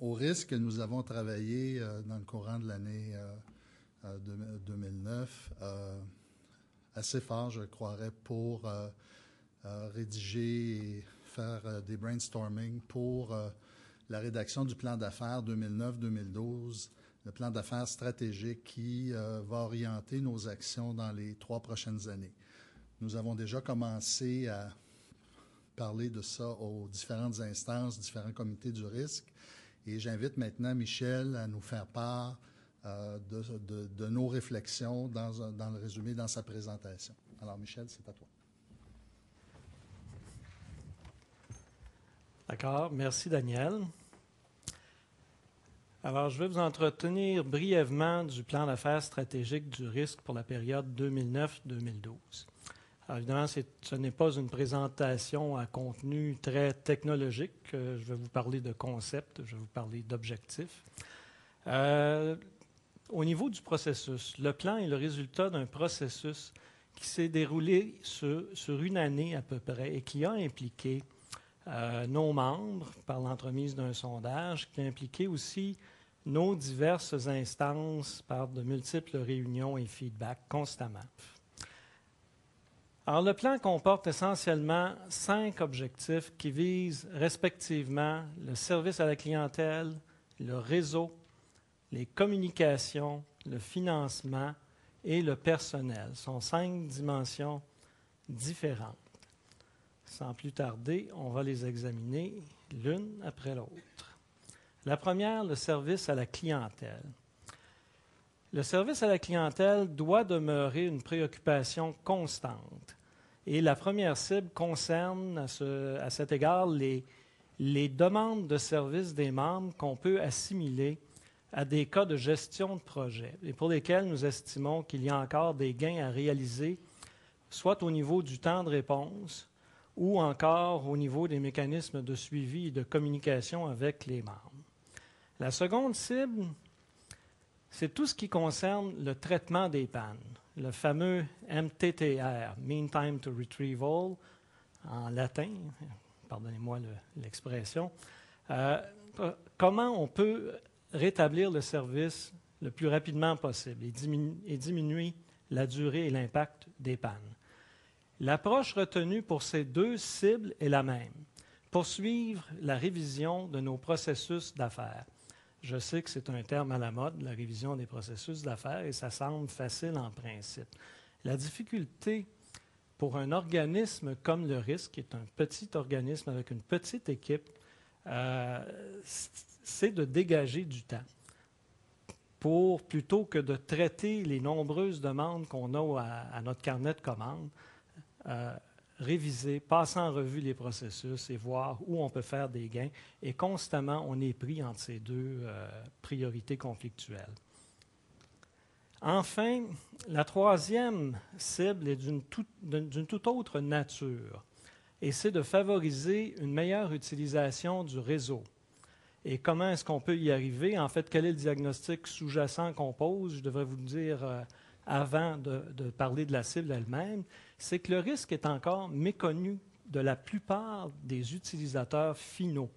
Au risque, nous avons travaillé dans le courant de l'année 2009 assez fort, je croirais, pour rédiger et faire des brainstorming pour la rédaction du plan d'affaires 2009-2012, le plan d'affaires stratégique qui va orienter nos actions dans les 3 prochaines années. Nous avons déjà commencé à parler de ça aux différentes instances, différents comités du risque, et j'invite maintenant Michel à nous faire part de nos réflexions dans le résumé, dans sa présentation. Alors, Michel, c'est à toi. D'accord. Merci, Daniel. Alors, je vais vous entretenir brièvement du plan d'affaires stratégique du risque pour la période 2009-2012. Alors, évidemment, ce n'est pas une présentation à contenu très technologique. Je vais vous parler de concepts, je vais vous parler d'objectifs. Au niveau du processus, le plan est le résultat d'un processus qui s'est déroulé sur une année à peu près et qui a impliqué nos membres par l'entremise d'un sondage, qui a impliqué aussi nos diverses instances par de multiples réunions et feedbacks constamment. Alors, le plan comporte essentiellement 5 objectifs qui visent respectivement le service à la clientèle, le réseau, les communications, le financement et le personnel. Ce sont 5 dimensions différentes. Sans plus tarder, on va les examiner l'une après l'autre. La première, le service à la clientèle. Le service à la clientèle doit demeurer une préoccupation constante. Et la première cible concerne à cet égard les demandes de services des membres qu'on peut assimiler à des cas de gestion de projet et pour lesquels nous estimons qu'il y a encore des gains à réaliser, soit au niveau du temps de réponse ou encore au niveau des mécanismes de suivi et de communication avec les membres. La seconde cible, c'est tout ce qui concerne le traitement des pannes, le fameux MTTR, Mean Time to Retrieval, en latin, pardonnez-moi l'expression. Comment on peut rétablir le service le plus rapidement possible et diminuer la durée et l'impact des pannes. L'approche retenue pour ces 2 cibles est la même. Poursuivre la révision de nos processus d'affaires. Je sais que c'est un terme à la mode, la révision des processus d'affaires, et ça semble facile en principe. La difficulté pour un organisme comme le risque, qui est un petit organisme avec une petite équipe, c'est de dégager du temps plutôt que de traiter les nombreuses demandes qu'on a à notre carnet de commandes, réviser, passer en revue les processus et voir où on peut faire des gains. Et constamment, on est pris entre ces 2 priorités conflictuelles. Enfin, la troisième cible est d'une toute autre nature, et c'est de favoriser une meilleure utilisation du réseau. Et comment est-ce qu'on peut y arriver? En fait, quel est le diagnostic sous-jacent qu'on pose? Je devrais vous le dire avant de parler de la cible elle-même. C'est que le risque est encore méconnu de la plupart des utilisateurs finaux.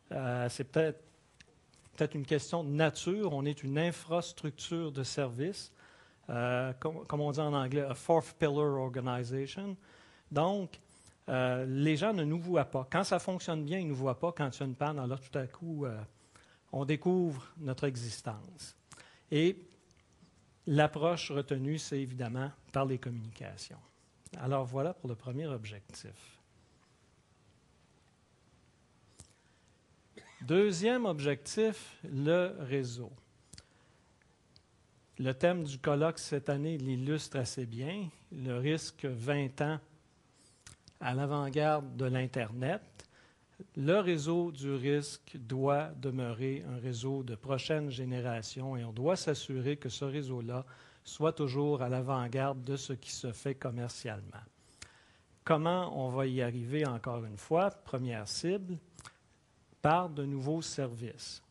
C'est peut-être une question de nature. On est une infrastructure de service, comme on dit en anglais, a fourth pillar organization. Donc, les gens ne nous voient pas. Quand ça fonctionne bien, ils ne nous voient pas. Quand il y a une panne, alors tout à coup, on découvre notre existence. Et l'approche retenue, c'est évidemment par les communications. Alors voilà pour le premier objectif. Deuxième objectif, le réseau. Le thème du colloque cette année l'illustre assez bien. Le risque 20 ans à l'avant-garde de l'Internet. Le réseau du risque doit demeurer un réseau de prochaine génération et on doit s'assurer que ce réseau-là soit toujours à l'avant-garde de ce qui se fait commercialement. Comment on va y arriver encore une fois? Première cible, par de nouveaux services.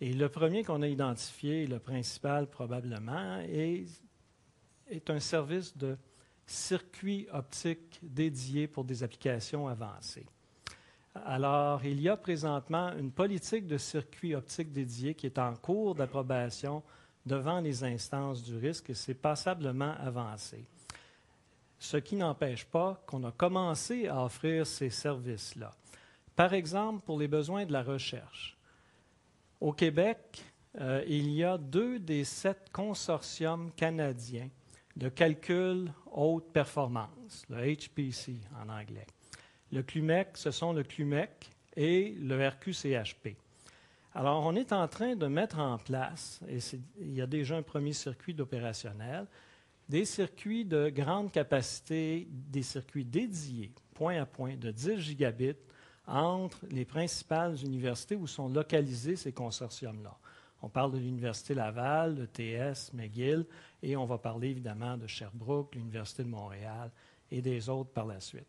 Et le premier qu'on a identifié, le principal probablement, est un service de circuit optique dédié pour des applications avancées. Alors, il y a présentement une politique de circuit optique dédié qui est en cours d'approbation devant les instances du risque et c'est passablement avancé. Ce qui n'empêche pas qu'on a commencé à offrir ces services-là. Par exemple, pour les besoins de la recherche. Au Québec, il y a 2 des 7 consortiums canadiens de calcul haute performance, le HPC en anglais. Le CLUMEC, ce sont le CLUMEC et le RQCHP. Alors, on est en train de mettre en place, et il y a déjà un premier circuit d'opérationnel, des circuits de grande capacité, des circuits dédiés, point à point, de 10 gigabits, entre les principales universités où sont localisés ces consortiums-là. On parle de l'Université Laval, de TS, McGill, et on va parler évidemment de Sherbrooke, l'Université de Montréal et des autres par la suite.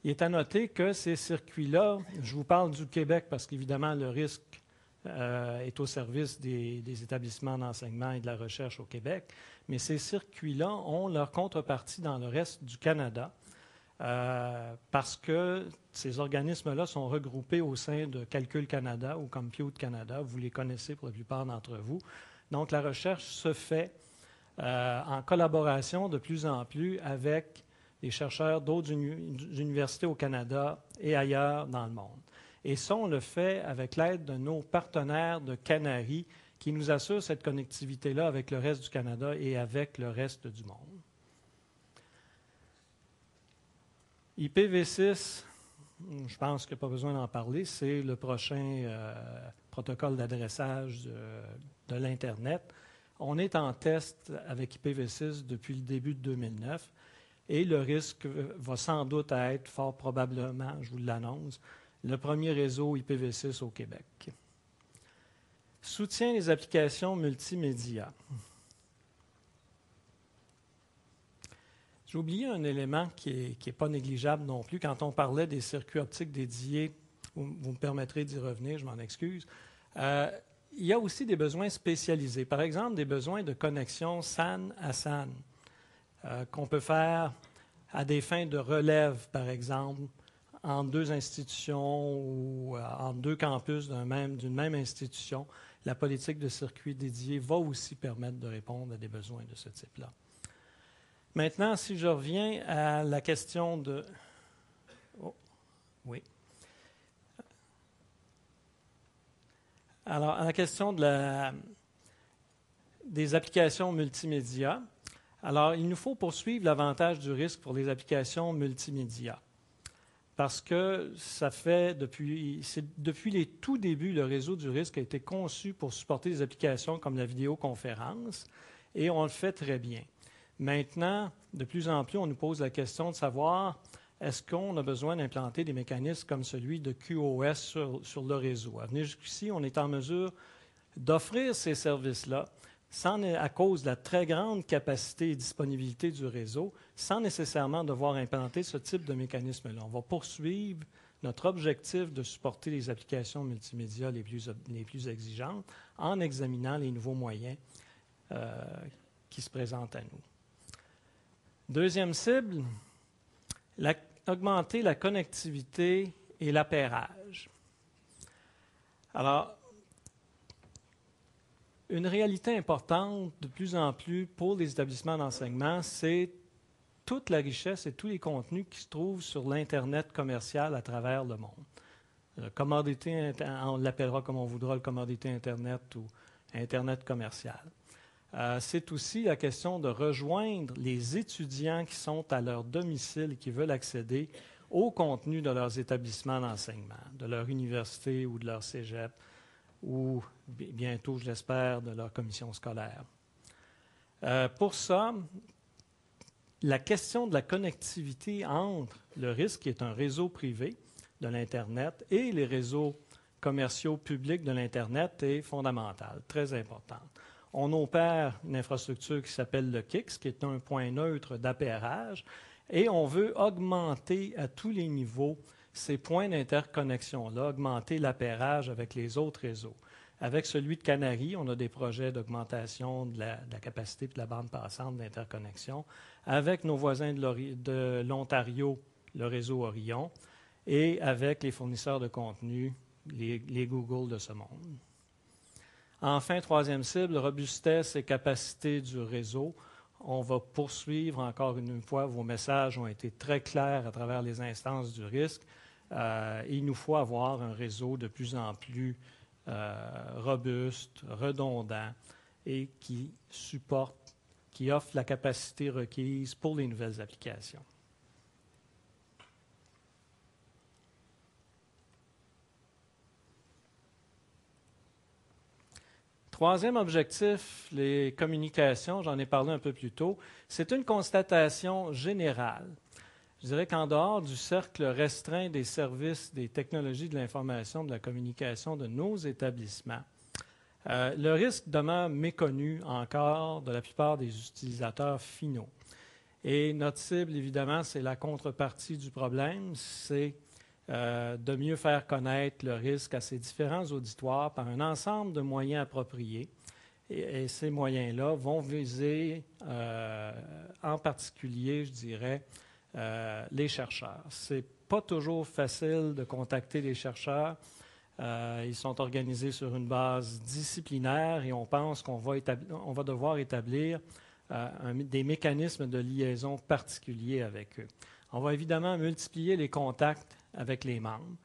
Il est à noter que ces circuits-là, je vous parle du Québec parce qu'évidemment le risque est au service des établissements d'enseignement et de la recherche au Québec, mais ces circuits-là ont leur contrepartie dans le reste du Canada parce que ces organismes-là sont regroupés au sein de Calcul Canada ou Compute Canada. Vous les connaissez pour la plupart d'entre vous. Donc la recherche se fait en collaboration de plus en plus avec des chercheurs d'autres universités au Canada et ailleurs dans le monde. Et ça, on le fait avec l'aide de nos partenaires de Canari qui nous assurent cette connectivité-là avec le reste du Canada et avec le reste du monde. IPv6, je pense qu'il n'y a pas besoin d'en parler, c'est le prochain protocole d'adressage de l'Internet. On est en test avec IPv6 depuis le début de 2009. Et le risque va sans doute être, fort probablement, je vous l'annonce, le premier réseau IPv6 au Québec. Soutient les applications multimédia. J'ai oublié un élément qui n'est pas négligeable non plus. Quand on parlait des circuits optiques dédiés, vous me permettrez d'y revenir, je m'en excuse. Il y a aussi des besoins spécialisés. Par exemple, des besoins de connexion SAN à SAN. Qu'on peut faire à des fins de relève, par exemple, entre 2 institutions ou entre 2 campus d'une même institution. La politique de circuit dédié va aussi permettre de répondre à des besoins de ce type-là. Maintenant, si je reviens à la question de... Oh, oui. Alors, à la question des applications multimédia, alors, il nous faut poursuivre l'avantage du risque pour les applications multimédia. Parce que depuis les tout débuts, le réseau du risque a été conçu pour supporter des applications comme la vidéoconférence, et on le fait très bien. Maintenant, de plus en plus, on nous pose la question de savoir est-ce qu'on a besoin d'implanter des mécanismes comme celui de QoS sur le réseau. À venir jusqu'ici, on est en mesure d'offrir ces services-là à cause de la très grande capacité et disponibilité du réseau, sans nécessairement devoir implanter ce type de mécanisme-là. On va poursuivre notre objectif de supporter les applications multimédia les plus exigeantes en examinant les nouveaux moyens qui se présentent à nous. Deuxième cible, augmenter la connectivité et l'appairage. Alors, une réalité importante de plus en plus pour les établissements d'enseignement, c'est toute la richesse et tous les contenus qui se trouvent sur l'Internet commercial à travers le monde. Commodité, on l'appellera comme on voudra, le commodité Internet ou Internet commercial. C'est aussi la question de rejoindre les étudiants qui sont à leur domicile et qui veulent accéder au contenu de leurs établissements d'enseignement, de leur université ou de leur cégep, ou bientôt, je l'espère, de leur commission scolaire. Pour ça, la question de la connectivité entre le risque, qui est un réseau privé de l'Internet, et les réseaux commerciaux publics de l'Internet est fondamentale, très importante. On opère une infrastructure qui s'appelle le KIX, qui est un point neutre d'appairage, et on veut augmenter à tous les niveaux ces points d'interconnexion-là, augmenter l'appairage avec les autres réseaux. Avec celui de Canari, on a des projets d'augmentation de la capacité de la bande passante d'interconnexion. Avec nos voisins de l'Ontario, le réseau Orion. et avec les fournisseurs de contenu, les Google de ce monde. Enfin, troisième cible, robustesse et capacité du réseau. On va poursuivre encore une fois, vos messages ont été très clairs à travers les instances du risque. Il nous faut avoir un réseau de plus en plus robuste, redondant et qui supporte, qui offre la capacité requise pour les nouvelles applications. Troisième objectif, les communications, j'en ai parlé un peu plus tôt, c'est une constatation générale. Je dirais qu'en dehors du cercle restreint des services, des technologies de l'information, de la communication de nos établissements, le risque demeure méconnu encore de la plupart des utilisateurs finaux. Et notre cible, évidemment, c'est la contrepartie du problème, c'est de mieux faire connaître le risque à ces différents auditoires par un ensemble de moyens appropriés. Et ces moyens-là vont viser en particulier, je dirais, les chercheurs. Ce n'est pas toujours facile de contacter les chercheurs. Ils sont organisés sur une base disciplinaire et on pense qu'on va devoir établir des mécanismes de liaison particuliers avec eux. On va évidemment multiplier les contacts avec les membres.